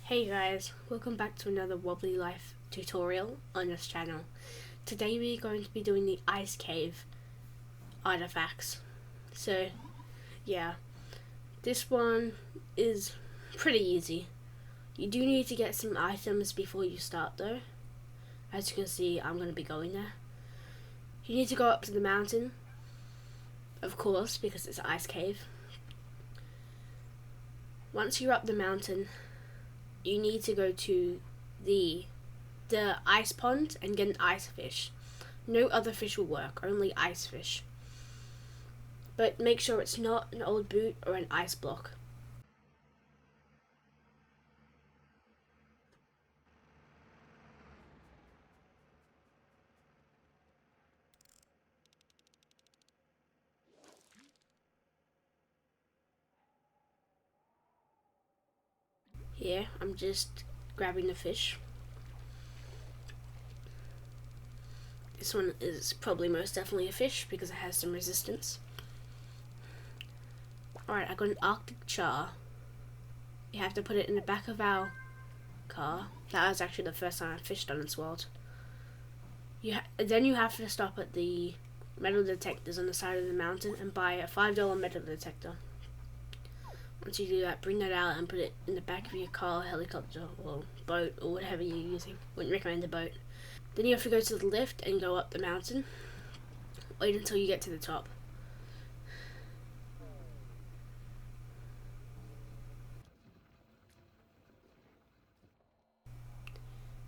Hey guys, welcome back to another Wobbly Life tutorial on this channel. Today we're going to be doing the ice cave artifacts. So yeah, this one is pretty easy. You do need to get some items before you start though. As you can see, I'm going to be going there. You need to go up to the mountain, of course, because it's an ice cave. Once you're up the mountain, you need to go to the ice pond and get an ice fish. No other fish will work, only ice fish. But make sure it's not an old boot or an ice block. Here, I'm just grabbing the fish. This one is probably most definitely a fish because it has some resistance. Alright, I got an Arctic char. You have to put it in the back of our car. That was actually the first time I fished on this world. Then you have to stop at the metal detectors on the side of the mountain and buy a $5 metal detector. Once you do that, bring that out and put it in the back of your car, helicopter, or boat, or whatever you're using. Wouldn't recommend a boat. Then you have to go to the lift and go up the mountain. Wait until you get to the top.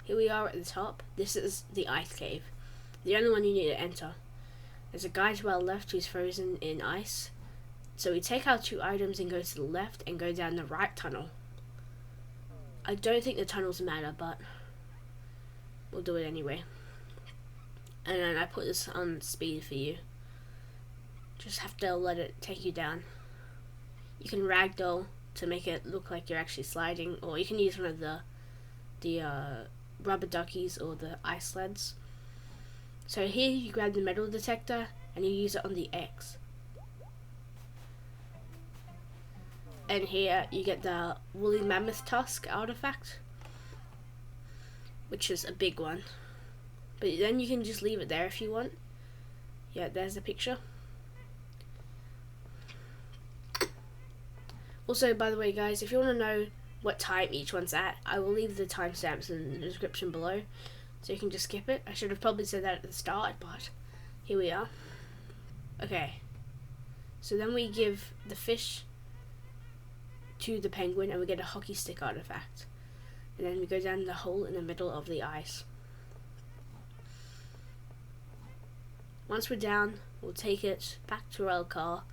Here we are at the top. This is the ice cave. The only one you need to enter. There's a guy to our left who's frozen in ice. So we take our 2 items and go to the left and go down the right tunnel. I don't think the tunnels matter, but we'll do it anyway. And then I put this on speed for you. Just have to let it take you down. You can ragdoll to make it look like you're actually sliding, or you can use one of the rubber duckies or the ice sleds. So here you grab the metal detector and you use it on the X. And here you get the woolly mammoth tusk artifact, which is a big one. But then you can just leave it there if you want. Yeah, there's the picture. Also, by the way guys, if you want to know what time each one's at, I will leave the timestamps in the description below, so you can just skip it. I should have probably said that at the start, but here we are. Okay, so then we give the fish to the penguin and we get a hockey stick artifact. And then we go down the hole in the middle of the ice. Once we're down, we'll take it back to our car,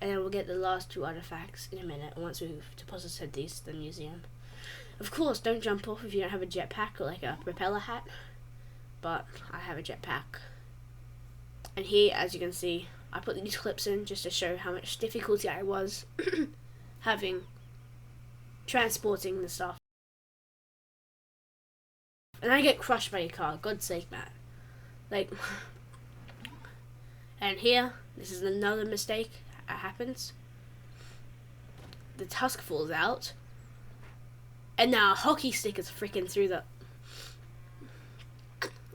and then we'll get the last 2 artifacts in a minute once we've deposited these to the museum. Of course, don't jump off if you don't have a jetpack or like a propeller hat, but I have a jetpack. And here, as you can see, I put these clips in just to show how much difficulty I was transporting the stuff. And I get crushed by a car, God's sake, man. Like, and here, this is another mistake that happens. The tusk falls out, and now a hockey stick is freaking through the...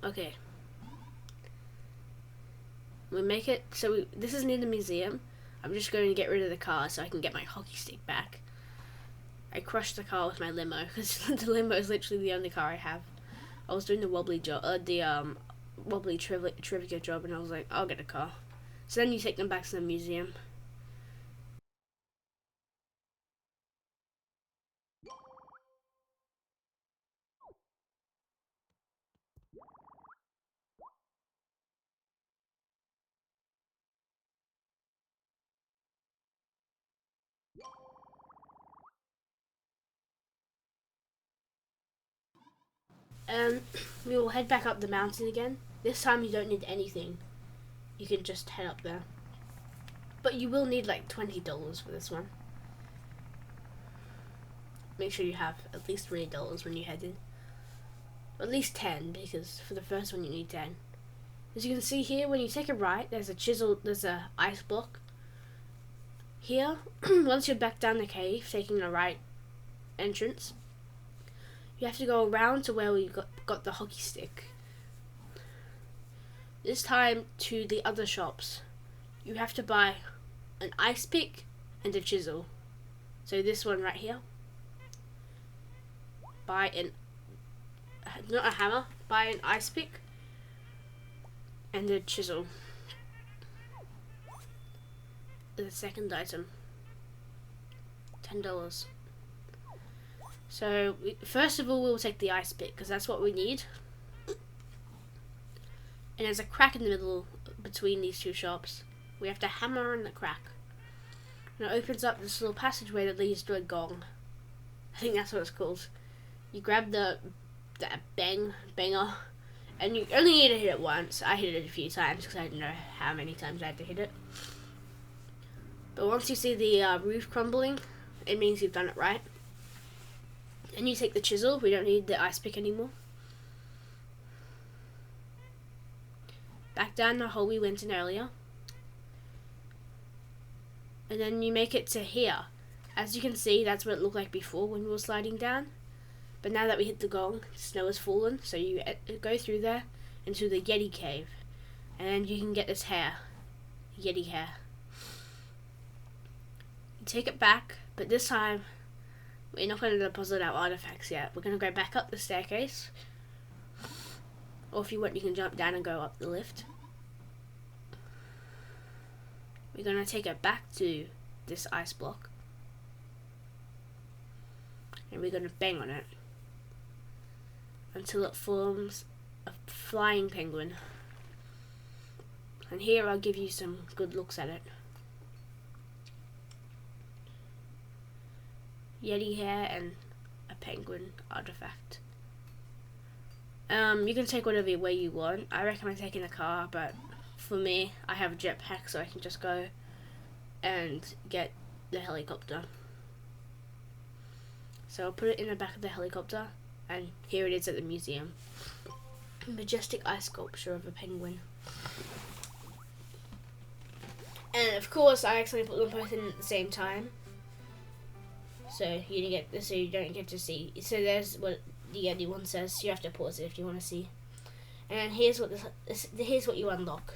Okay. We make it, so this is near the museum. I'm just going to get rid of the car so I can get my hockey stick back. I crushed the car with my limo, because the limo is literally the only car I have. I was doing the Wobbly job, Wobbly trivia job, and I was like, I'll get a car. So then you take them back to the museum. We will head back up the mountain again. This time you don't need anything. You can just head up there. But you will need like $20 for this one. Make sure you have at least $3 when you head in. At least 10, because for the first one you need 10. As you can see here, when you take a right, there's a ice block. Here, once you're back down the cave, taking a right entrance. You have to go around to where we got the hockey stick. This time to the other shops. You have to buy an ice pick and a chisel. So this one right here. Buy not a hammer, buy an ice pick and a chisel. The second item. $10. So first of all, we'll take the ice pick because that's what we need. And there's a crack in the middle between these two shops. We have to hammer in the crack. And it opens up this little passageway that leads to a gong. I think that's what it's called. You grab the banger, and you only need to hit it once. I hit it a few times because I didn't know how many times I had to hit it. But once you see the roof crumbling, it means you've done it right. And you take the chisel. We don't need the ice pick anymore. Back down the hole we went in earlier. And then you make it to here. As you can see, that's what it looked like before when we were sliding down. But now that we hit the gong, snow has fallen. So you go through there into the Yeti cave. And you can get this hair. Yeti hair. You take it back, but this time we're not going to deposit our artifacts yet. We're going to go back up the staircase. Or if you want, you can jump down and go up the lift. We're going to take it back to this ice block. And we're going to bang on it until it forms a flying penguin. And here I'll give you some good looks at it. Yeti hair and a penguin artifact. You can take whatever way you want. I recommend taking a car, but for me, I have a jetpack, so I can just go and get the helicopter. So I'll put it in the back of the helicopter, and here it is at the museum. Majestic ice sculpture of a penguin. And of course, I accidentally put them both in at the same time. So you don't get to see. So there's what the Yeti one says. You have to pause it if you want to see. And here's what here's what you unlock.